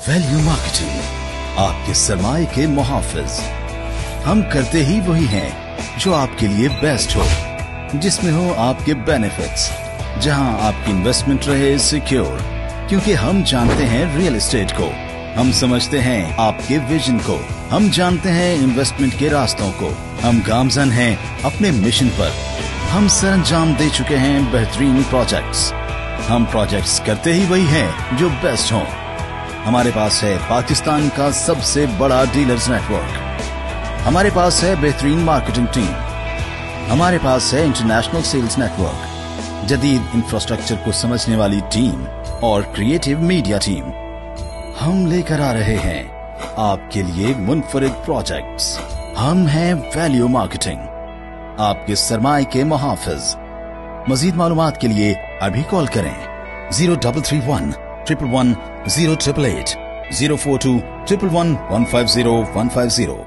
Value marketing, आपके सरमाए के मुहाफिज। हम करते ही वही हैं जो आपके लिए बेस्ट हो, जिसमें हो आपके बेनिफिट्स, जहां आपकी इन्वेस्टमेंट रहे सिक्योर। क्योंकि हम जानते हैं रियल एस्टेट को, हम समझते हैं आपके विजन को, हम जानते हैं इन्वेस्टमेंट के रास्तों को। हम गामजन हैं अपने मिशन पर, हम सरंजाम दे चुके हैं बेहतरीन प्रोजेक्ट्स। हम प्रोजेक्ट्स करते ही वही हैं जो बेस्ट हों। हमारे पास है पाकिस्तान का सबसे बड़ा डीलर्स नेटवर्क, हमारे पास है बेहतरीन मार्केटिंग टीम, हमारे पास है इंटरनेशनल सेल्स नेटवर्क, जदीद इंफ्रास्ट्रक्चर को समझने वाली टीम और क्रिएटिव मीडिया टीम। हम लेकर आ रहे हैं आपके लिए मुनफरिद प्रोजेक्ट्स। हम हैं वैल्यू मार्केटिंग, आपके सरमाए के मुहाफिज। मजीद मालूमात के लिए अभी कॉल करें 0331 111 0888 042 111 150 150।